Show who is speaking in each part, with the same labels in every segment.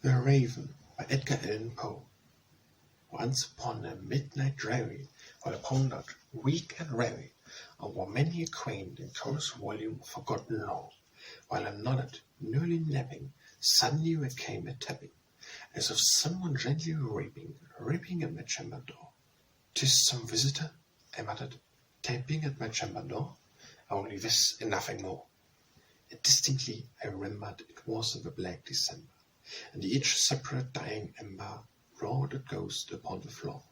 Speaker 1: The Raven by Edgar Allan Poe. Once upon a midnight dreary, while I pondered, weak and weary, over many a quaint and curious volume of forgotten lore, while I nodded, nearly napping, suddenly there came a tapping, as of someone gently rapping at my chamber door. "'Tis some visitor," I muttered, tapping at my chamber door. "Only this and nothing more." And distinctly I remembered it was in the black December, and each separate dying ember roared a ghost upon the floor.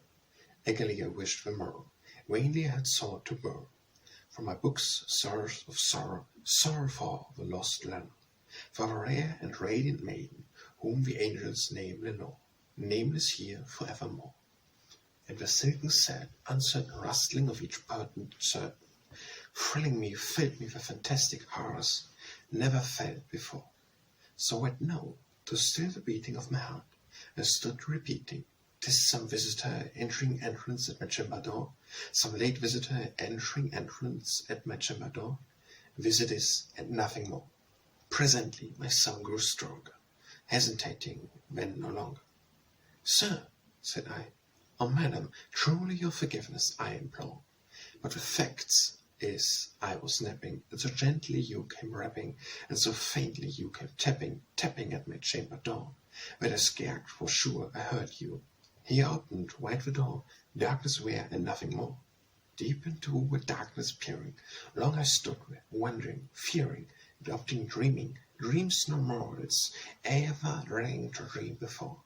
Speaker 1: Eagerly I wished the morrow, vainly I had sought to borrow from my books source of sorrow for the lost learner, for the rare and radiant maiden whom the angels name Lenore, nameless here forevermore. And the silken sad, uncertain rustling of each burden certain, filled me with fantastic horrors never felt before. So at now, to still the beating of my heart, I stood repeating, "'Tis some visitor entering entrance at my chamber door, some late visitor entering entrance at my chamber door. This it is, and nothing more." Presently my sound grew stronger, hesitating then no longer. "Sir," said I, "oh madam, truly your forgiveness I implore, but the facts is I was napping, and so gently you came rapping, and so faintly you came tapping at my chamber door, that I scared for sure I heard you." He opened wide the door, darkness were and nothing more. Deep into the darkness peering, long I stood there, wondering, fearing, and often dreaming, dreams no mortals ever rang to dream before.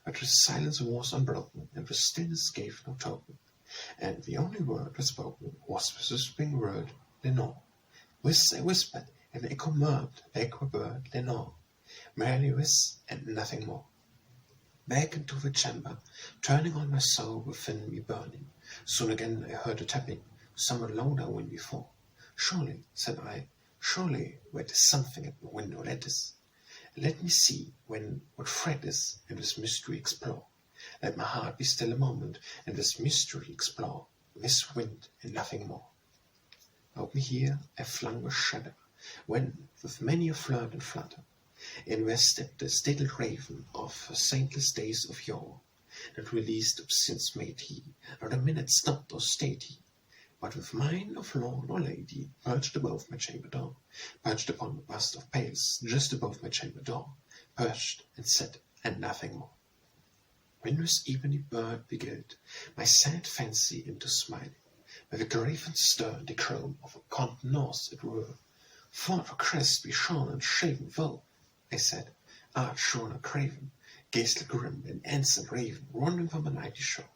Speaker 1: But the silence was unbroken, and the stillness gave no token, and the only word was spoken was the whispering word "Lenore." This I whispered, and the echo murmured like a bird, "Lenore." Merely this, and nothing more. Back into the chamber, turning on my soul within me burning. Soon again I heard a tapping, somewhat louder than before. "Surely," said I, "surely there is something at the window lattice. Let me see what threat is, and this mystery explore. Let my heart be still a moment, and this mystery explore, this wind and nothing more." Open here I flung the shutter, when, with many a flirt and flutter, in there stepped the stately raven of the saintless days of yore. Not released of sins made he, not a minute stopped or stayed he, but with mine of lord or lady, perched above my chamber door, perched upon the bust of Pales, just above my chamber door, perched and sat, and nothing more. When this ebony bird beguiled my sad fancy into smiling, by the grave and stern decorum of a contenance it were, "For the crest be shorn and shaven thou," I said, "art shorn and craven, ghastly grim and ensign raven, wandering from the nightly shore.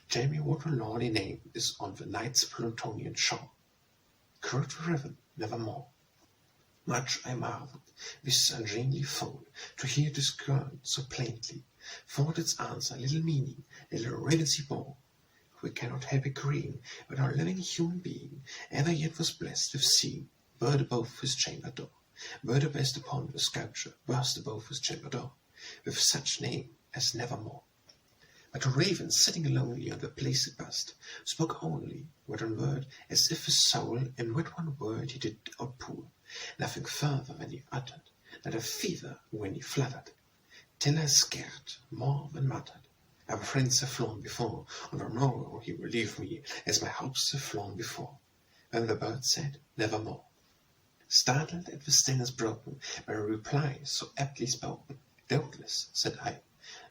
Speaker 1: Tell me what the lordly name is on the night's Plutonian shore." Quoth the raven, "Nevermore." Much I marveled, this ungainly fowl, to hear discerned so plainly, thought its answer little meaning, little relevancy bore. We cannot help agreeing that our living human being ever yet was blessed with seeing, bird above his chamber door, bird based upon the sculpture burst above his chamber door, with such name as Nevermore. But the raven, sitting lonely on the placid bust, spoke only with one word, as if his soul in with one word he did outpour, nothing further than he uttered, not a feather when he fluttered, till I scared more than muttered. Our friends have flown before, on the morrow he will leave me, as my hopes have flown before. Then the bird said, "Nevermore." Startled at the stillness broken by a reply so aptly spoken, "Doubtless," said I,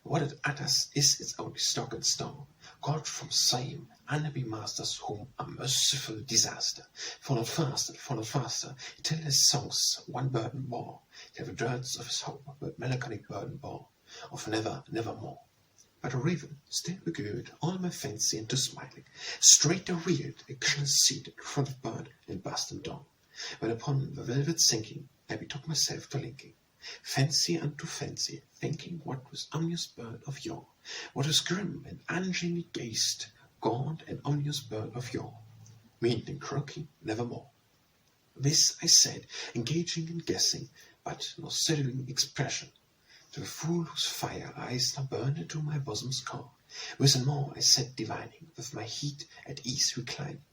Speaker 1: "what it utters is its only stock and store, caught from same unhappy masters whom a merciful disaster followed faster, till his songs one burden bore, till the dirts of his hope but melancholy burden bore, of nevermore." But the raven still beguiled all my fancy into smiling, straight I wheeled a cushion seat in front of bird and bust and dawn, when upon the velvet sinking I betook myself to linking fancy unto fancy, thinking what was ominous bird of yore, what was grim and ungainly gazed, gaunt and ominous bird of yore, meaned and croaking nevermore. This I said, engaging in guessing, but no settling expression, to the fool whose fire eyes now burned into my bosom's core. With and more I said, divining, with my heat at ease reclining,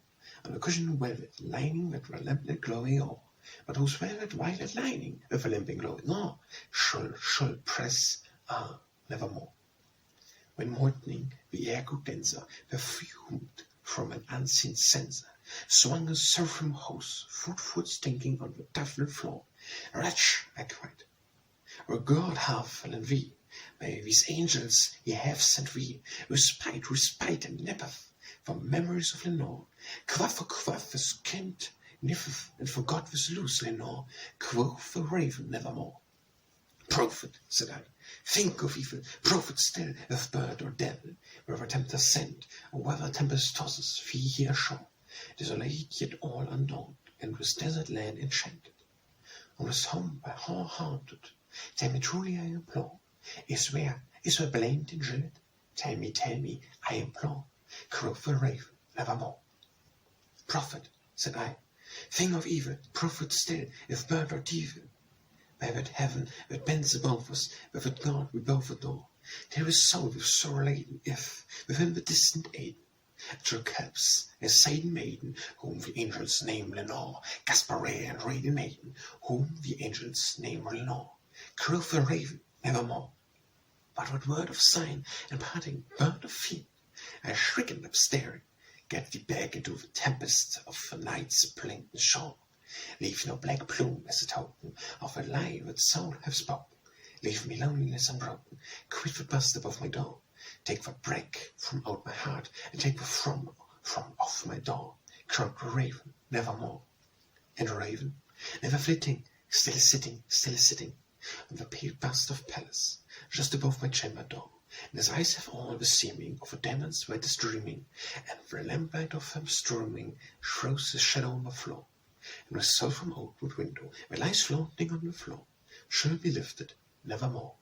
Speaker 1: on a cushion velvet lining that were lamplit glowing o'er, but whose velvet violet lining, with a limping glowing o'er, should press ah, nevermore. When morning the air grew denser, perfumed from an unseen censer, swung a seraphim host, foot stinking on the tufted floor. Wretch, I cried, where God hath fallen thee, by these angels ye have sent thee, respite, and nippeth, from memories of Lenore. Quaff this kind niffeth, and forgot this loose Lenore, quoth the raven nevermore. Prophet, said I, think of evil, prophet still, if bird or devil, whether tempter sent, or whether tempest tosses thee here ashore, desolate yet all undawned, and with desert land enchanted. On this home by horror haunted, tell me truly I implore, is where blamed and dread? Tell me, I implore, quoth the raven, nevermore. Prophet, said I, think of evil, prophet still, if bird or devil, by that heaven that bends above us, by that God we both adore, there is soul with sorrow laden, if, within the distant Aiden, at your cups, a Satan maiden, whom the angels name Lenore, Gaspare and Raven maiden, whom the angels name Lenore, quoth the raven, nevermore. But what word of sign and parting bird of fiend? I shrickened up staring, get thee back into the tempest of the night's plain shore. Leave no black plume as a token of a lie that soul have spoken. Leave me loneliness unbroken. Quit the bust above my door. Take the break from out my heart, and take the from off my door. Croak the raven, nevermore. And the raven, never flitting, still sitting, on the pale bust of Pallas, just above my chamber door. And his eyes have all the seeming of a demon's wettest dreaming, and the lamplight of them streaming throws his shadow on the floor. And the soul from outward window, that lies floating on the floor, shall be lifted nevermore.